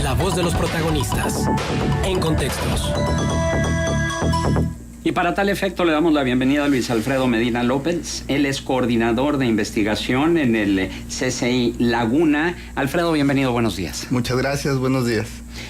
La voz de los protagonistas. En Contextos. Y para tal efecto le damos la bienvenida a Luis Alfredo Medina López. Él es coordinador de investigación en el CCI Laguna. Alfredo, bienvenido, buenos días. Muchas gracias, buenos días.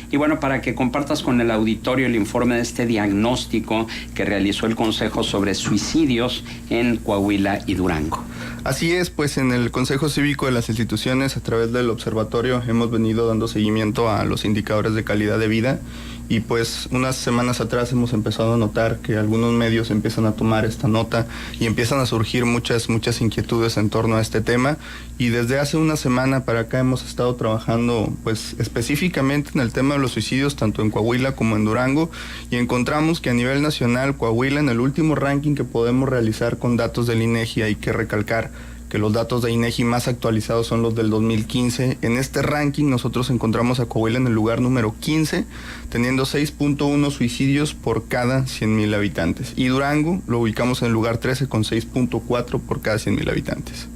Y bueno, para que compartas con el auditorio el informe de este diagnóstico que realizó el Consejo sobre suicidios en Coahuila y Durango. Así es, pues en el Consejo Cívico de las Instituciones, a través del observatorio, hemos venido dando seguimiento a los indicadores de calidad de vida y pues unas semanas atrás hemos empezado a notar que algunos medios empiezan a tomar esta nota y empiezan a surgir muchas inquietudes en torno a este tema, y desde hace una semana para acá hemos estado trabajando pues específicamente en el tema de los suicidios tanto en Coahuila como en Durango, y encontramos que a nivel nacional Coahuila, en el último ranking que podemos realizar con datos del INEGI, hay que recalcar que los datos de INEGI más actualizados son los del 2015. En este ranking nosotros encontramos a Coahuila en el lugar número 15, teniendo 6.1 suicidios por cada 100,000 habitantes. Y Durango lo ubicamos en el lugar 13 con 6.4 por cada 100,000 habitantes.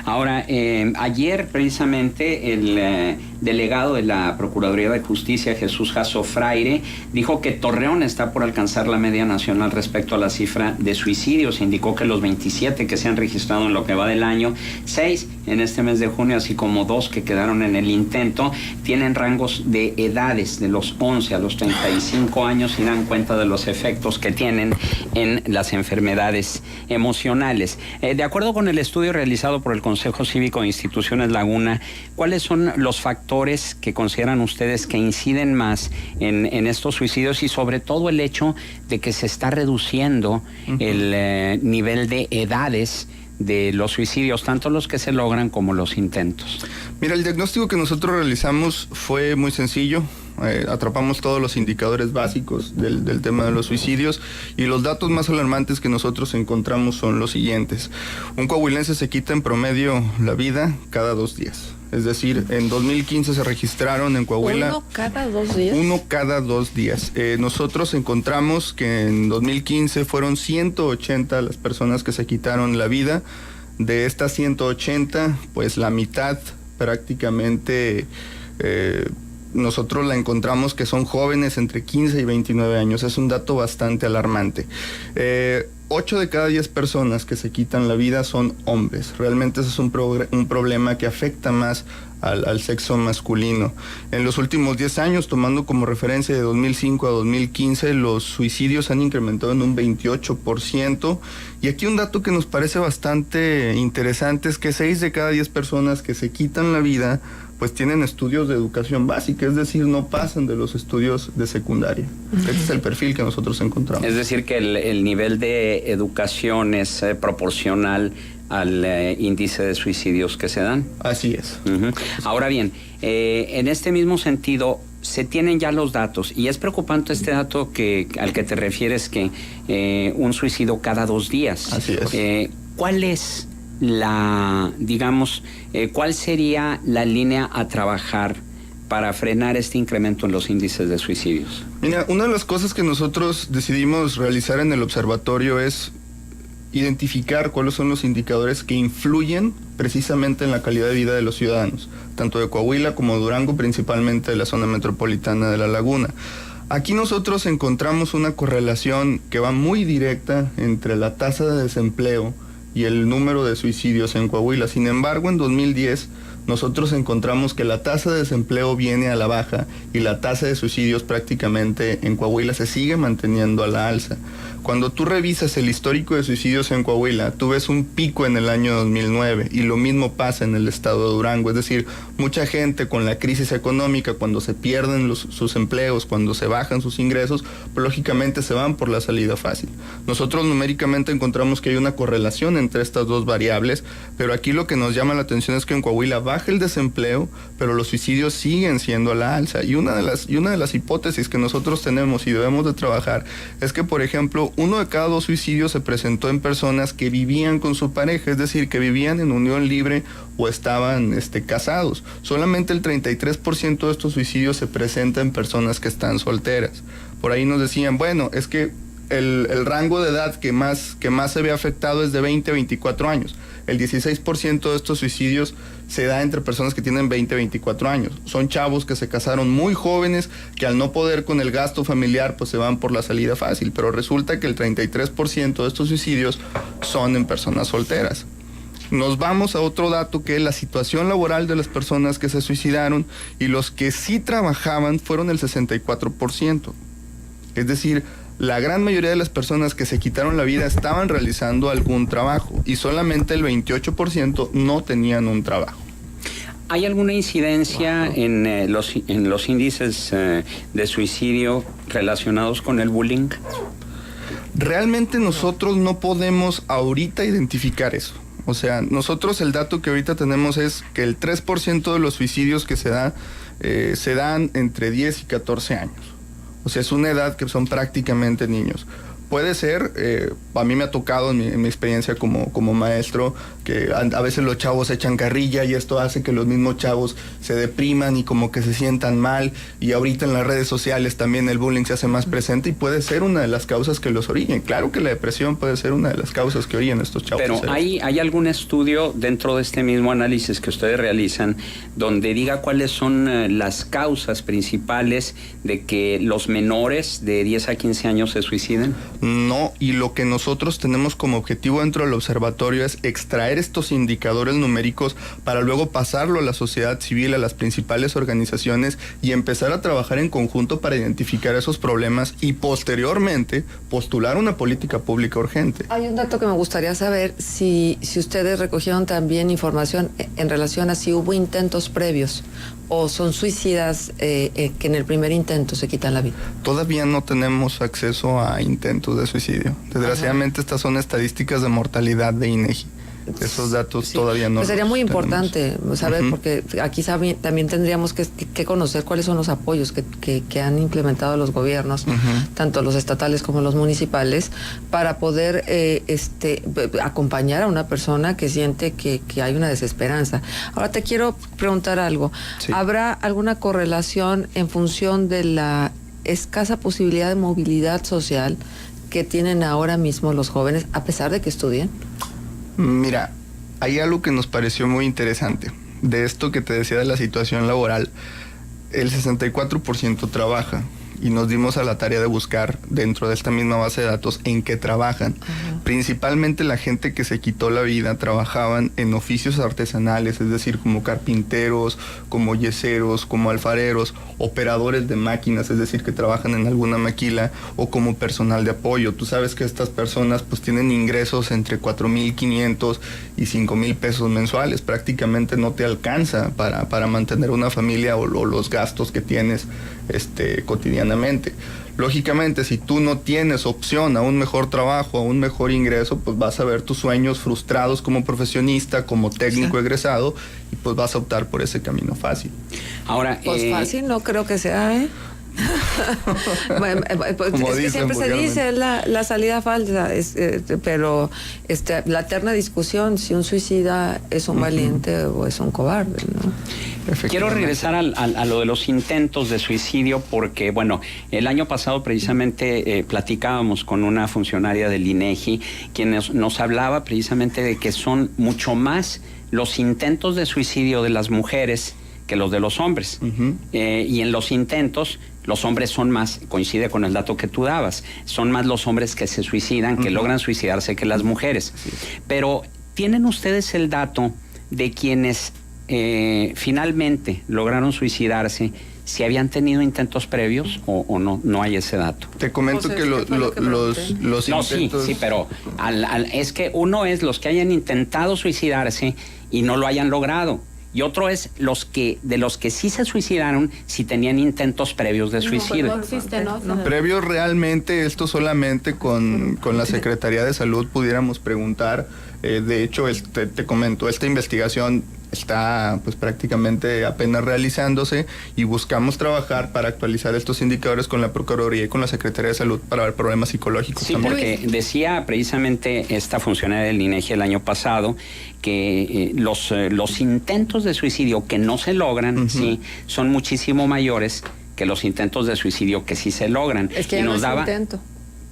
Ahora, ayer precisamente el delegado de la Procuraduría de Justicia, Jesús Jasso Fraire, dijo que Torreón está por alcanzar la media nacional respecto a la cifra de suicidios. Indicó que los 27 que se han registrado en lo que va del año, 6 en este mes de junio, así como 2 que quedaron en el intento, tienen rangos de edades de los 11 a los 35 años y dan cuenta de los efectos que tienen en las enfermedades emocionales. De acuerdo con el estudio realizado por el Consejo Cívico de Instituciones Laguna, ¿cuáles son los factores que consideran ustedes que inciden más en estos suicidios y sobre todo el hecho de que se está reduciendo el nivel de edades de los suicidios, tanto los que se logran como los intentos? Mira, el diagnóstico que nosotros realizamos fue muy sencillo. Atrapamos todos los indicadores básicos del tema de los suicidios, y los datos más alarmantes que nosotros encontramos son los siguientes. Un coahuilense se quita en promedio la vida cada 2 días. Es decir, en 2015 se registraron en Coahuila... ¿Uno cada 2 días? Uno cada 2 días. Nosotros encontramos que en 2015 fueron 180 las personas que se quitaron la vida. De estas 180, pues la mitad prácticamente... nosotros la encontramos que son jóvenes entre 15 y 29 años. Es un dato bastante alarmante. 8 de cada 10 personas que se quitan la vida son hombres. Realmente ese es un problema que afecta más al sexo masculino. En los últimos 10 años, tomando como referencia de 2005 a 2015, los suicidios han incrementado en un 28%. Y aquí un dato que nos parece bastante interesante es que 6 de cada 10 personas que se quitan la vida pues tienen estudios de educación básica, es decir, no pasan de los estudios de secundaria. Este es el perfil que nosotros encontramos. Es decir, que el nivel de educación es proporcional al índice de suicidios que se dan. Así es. Ahora bien, en este mismo sentido, se tienen ya los datos, y es preocupante este dato al que te refieres, que un suicidio cada 2 días. Así es. ¿Cuál es cuál sería la línea a trabajar para frenar este incremento en los índices de suicidios? Mira, una de las cosas que nosotros decidimos realizar en el observatorio es identificar cuáles son los indicadores que influyen precisamente en la calidad de vida de los ciudadanos, tanto de Coahuila como Durango, principalmente de la zona metropolitana de La Laguna. Aquí nosotros encontramos una correlación que va muy directa entre la tasa de desempleo y el número de suicidios en Coahuila. Sin embargo, en 2010 nosotros encontramos que la tasa de desempleo viene a la baja y la tasa de suicidios prácticamente en Coahuila se sigue manteniendo a la alza. Cuando tú revisas el histórico de suicidios en Coahuila, tú ves un pico en el año 2009 y lo mismo pasa en el estado de Durango. Es decir, mucha gente con la crisis económica, cuando se pierden sus empleos, cuando se bajan sus ingresos, pues lógicamente se van por la salida fácil. Nosotros numéricamente encontramos que hay una correlación entre estas dos variables, pero aquí lo que nos llama la atención es que en Coahuila baja el desempleo, pero los suicidios siguen siendo a la alza. Y una de las hipótesis que nosotros tenemos y debemos de trabajar es que, por ejemplo, 1 de cada 2 suicidios se presentó en personas que vivían con su pareja, es decir, que vivían en unión libre o estaban casados. Solamente el 33% de estos suicidios se presenta en personas que están solteras. Por ahí nos decían, bueno, es que el rango de edad que más se ve afectado es de 20 a 24 años. El 16% de estos suicidios se da entre personas que tienen 20 a 24 años. Son chavos que se casaron muy jóvenes, que al no poder con el gasto familiar, pues se van por la salida fácil. Pero resulta que el 33% de estos suicidios son en personas solteras. Nos vamos a otro dato, que es la situación laboral de las personas que se suicidaron, y los que sí trabajaban fueron el 64%. Es decir, la gran mayoría de las personas que se quitaron la vida estaban realizando algún trabajo y solamente el 28% no tenían un trabajo. ¿Hay alguna incidencia en los índices de suicidio relacionados con el bullying? Realmente nosotros no podemos ahorita identificar eso. O sea, nosotros el dato que ahorita tenemos es que el 3% de los suicidios que se dan entre 10 y 14 años. O sea, es una edad que son prácticamente niños. Puede ser, a mí me ha tocado en mi experiencia como maestro, que a veces los chavos echan carrilla y esto hace que los mismos chavos se depriman y como que se sientan mal, y ahorita en las redes sociales también el bullying se hace más presente y puede ser una de las causas que los orillen. Claro que la depresión puede ser una de las causas que orillan a estos chavos. Pero ¿hay algún estudio dentro de este mismo análisis que ustedes realizan donde diga cuáles son las causas principales de que los menores de 10 a 15 años se suiciden? No, y lo que nosotros tenemos como objetivo dentro del observatorio es extraer estos indicadores numéricos para luego pasarlo a la sociedad civil, a las principales organizaciones, y empezar a trabajar en conjunto para identificar esos problemas y posteriormente postular una política pública urgente. Hay un dato que me gustaría saber, si ustedes recogieron también información en relación a si hubo intentos previos o son suicidas que en el primer intento se quitan la vida. Todavía no tenemos acceso a intentos de suicidio. Desgraciadamente, estas son estadísticas de mortalidad de INEGI. Esos datos todavía no. Pues sería muy tenemos. Importante saber, porque aquí también tendríamos que conocer cuáles son los apoyos que han implementado los gobiernos, tanto los estatales como los municipales, para poder acompañar a una persona que siente que hay una desesperanza. Ahora te quiero preguntar algo. Sí. ¿Habrá alguna correlación en función de la escasa posibilidad de movilidad social que tienen ahora mismo los jóvenes, a pesar de que estudien? Mira, hay algo que nos pareció muy interesante. De esto que te decía de la situación laboral, el 64% trabaja, y nos dimos a la tarea de buscar dentro de esta misma base de datos en qué trabajan. Principalmente la gente que se quitó la vida trabajaban en oficios artesanales, es decir, como carpinteros, como yeseros, como alfareros, operadores de máquinas, es decir, que trabajan en alguna maquila, o como personal de apoyo. Tú sabes que estas personas pues tienen ingresos entre 4,500 y 5,000 pesos mensuales. Prácticamente no te alcanza para mantener una familia o los gastos que tienes cotidianamente. Lógicamente, si tú no tienes opción a un mejor trabajo, a un mejor ingreso, pues vas a ver tus sueños frustrados como profesionista, como técnico egresado, y pues vas a optar por ese camino fácil. Ahora, pues fácil no creo que sea, ¿eh? Bueno, pues es que siempre se dice la salida falsa, pero la eterna discusión si un suicida es un valiente o es un cobarde, ¿no? Quiero regresar a lo de los intentos de suicidio, porque bueno, el año pasado precisamente platicábamos con una funcionaria del INEGI quien nos hablaba precisamente de que son mucho más los intentos de suicidio de las mujeres que los de los hombres. Y en los intentos, los hombres son más, coincide con el dato que tú dabas, son más los hombres que se suicidan, que logran suicidarse, que las mujeres. Pero, ¿tienen ustedes el dato de quienes finalmente lograron suicidarse, si habían tenido intentos previos o no hay ese dato? Te comento que los intentos... Sí, pero es que uno es los que hayan intentado suicidarse y no lo hayan logrado. Y otro es de los que sí se suicidaron, si tenían intentos previos de suicidio. No existe, ¿no? Previos realmente, esto solamente con la Secretaría de Salud pudiéramos preguntar. De hecho, te comento, esta investigación está pues prácticamente apenas realizándose, y buscamos trabajar para actualizar estos indicadores con la Procuraduría y con la Secretaría de Salud para ver problemas psicológicos. Sí, también. porque decía precisamente esta funcionaria del INEGI el año pasado que los intentos de suicidio que no se logran, sí, son muchísimo mayores que los intentos de suicidio que sí se logran. Es que ya no es intento.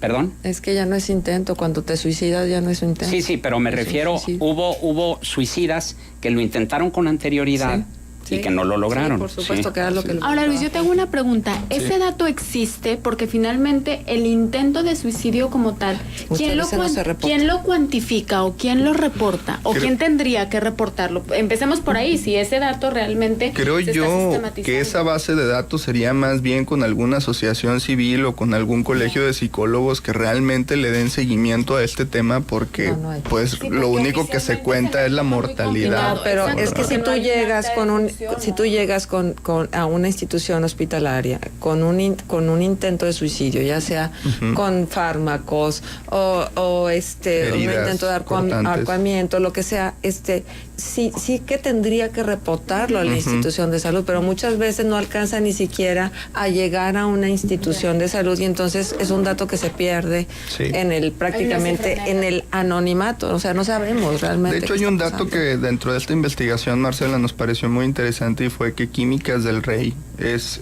¿Perdón? Es que ya no es intento, cuando te suicidas ya no es un intento. Sí, pero me refiero, hubo suicidas que lo intentaron con anterioridad. Sí, y que no lo lograron. Sí, por supuesto que era lo que... Ahora, Luis, yo tengo una pregunta. ¿Ese dato existe? Porque finalmente el intento de suicidio como tal, ¿quién lo cuantifica o quién lo reporta? ¿O quién tendría que reportarlo? Empecemos por ahí, si ese dato realmente creo se yo está sistematizando. Que esa base de datos sería más bien con alguna asociación civil o con algún colegio de psicólogos que realmente le den seguimiento a este tema, porque pues porque lo único que se cuenta es la mortalidad. Pero es que si tú llegas a una institución hospitalaria con un intento de suicidio, ya sea con fármacos o un intento de ahorcamiento, lo que sea, sí que tendría que reportarlo a la institución de salud, pero muchas veces no alcanza ni siquiera a llegar a una institución de salud, y entonces es un dato que se pierde prácticamente en el anonimato. O sea, no sabemos realmente. De hecho, hay un dato que dentro de esta investigación, Marcela, nos pareció muy interesante, y fue que Químicas del Rey es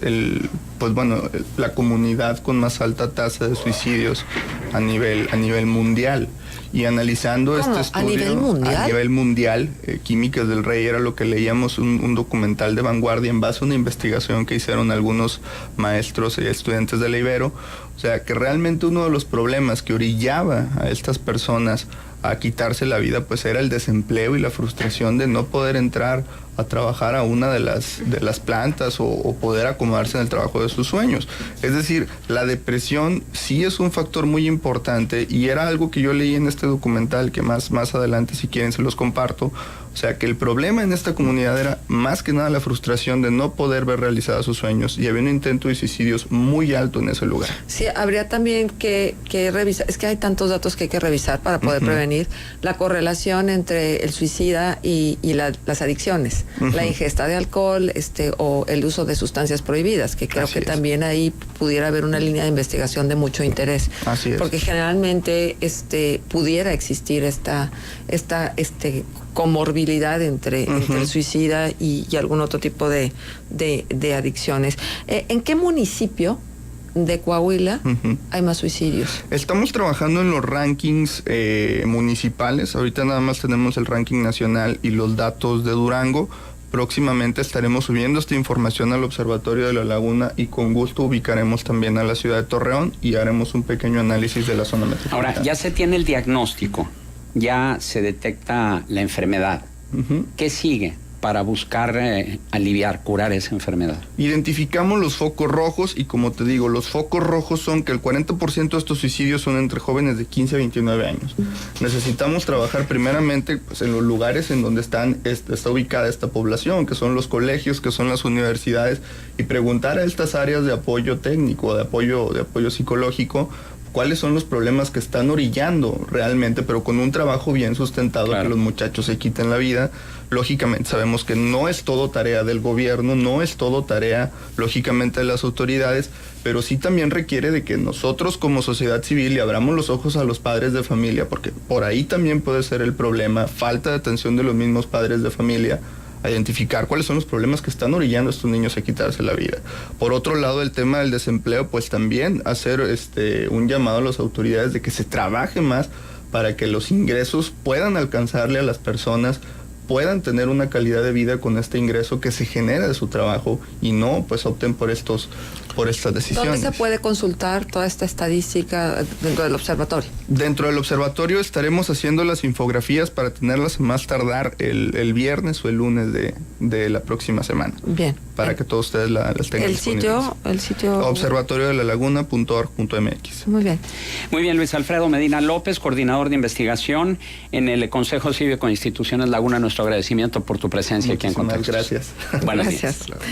la comunidad con más alta tasa de suicidios a nivel mundial. Y analizando este estudio a nivel mundial, Químicas del Rey era lo que leíamos, un documental de vanguardia en base a una investigación que hicieron algunos maestros y estudiantes de la Ibero. O sea, que realmente uno de los problemas que orillaba a estas personas a quitarse la vida pues era el desempleo y la frustración de no poder entrar a trabajar a una de las plantas o poder acomodarse en el trabajo de sus sueños. Es decir, la depresión sí es un factor muy importante, y era algo que yo leí en este documental que más adelante, si quieren, se los comparto. O sea, que el problema en esta comunidad era más que nada la frustración de no poder ver realizados sus sueños, y había un intento de suicidios muy alto en ese lugar. Sí, habría también que revisar, es que hay tantos datos que hay que revisar para poder prevenir la correlación entre el suicida y las adicciones, la ingesta de alcohol o el uso de sustancias prohibidas, que creo que también ahí pudiera haber una línea de investigación de mucho interés. Así es. Porque generalmente pudiera existir esta comorbilidad entre el suicida y algún otro tipo de adicciones. ¿En qué municipio de Coahuila hay más suicidios? Estamos trabajando en los rankings municipales. Ahorita nada más tenemos el ranking nacional y los datos de Durango. Próximamente estaremos subiendo esta información al Observatorio de la Laguna, y con gusto ubicaremos también a la ciudad de Torreón y haremos un pequeño análisis de la zona metropolitana. Ahora, ya se tiene el diagnóstico, ya se detecta la enfermedad. ¿Qué sigue para buscar curar esa enfermedad? Identificamos los focos rojos, y como te digo, los focos rojos son que el 40% de estos suicidios son entre jóvenes de 15 a 29 años. Necesitamos trabajar primeramente en los lugares en donde está ubicada esta población, que son los colegios, que son las universidades, y preguntar a estas áreas de apoyo técnico, de apoyo psicológico, cuáles son los problemas que están orillando realmente, pero con un trabajo bien sustentado, que los muchachos se quiten la vida. Lógicamente sabemos que no es todo tarea del gobierno, no es todo tarea, lógicamente, de las autoridades, pero sí también requiere de que nosotros como sociedad civil le abramos los ojos a los padres de familia, porque por ahí también puede ser el problema, falta de atención de los mismos padres de familia, a identificar cuáles son los problemas que están orillando a estos niños a quitarse la vida. Por otro lado, el tema del desempleo, pues también hacer un llamado a las autoridades de que se trabaje más para que los ingresos puedan alcanzarle a las personas, puedan tener una calidad de vida con este ingreso que se genera de su trabajo, y no pues opten por estas decisiones. ¿Dónde se puede consultar toda esta estadística dentro del observatorio? Dentro del observatorio estaremos haciendo las infografías para tenerlas más tardar el viernes o el lunes de la próxima semana. Bien. Para que todos ustedes las tengan disponibles. El sitio observatoriodelalaguna.org.mx. Muy bien. Muy bien, Luis Alfredo Medina López, coordinador de investigación en el Consejo Cívico de Instituciones Laguna. Nuestro agradecimiento por tu presencia aquí en Contextos. Gracias. Buenos días.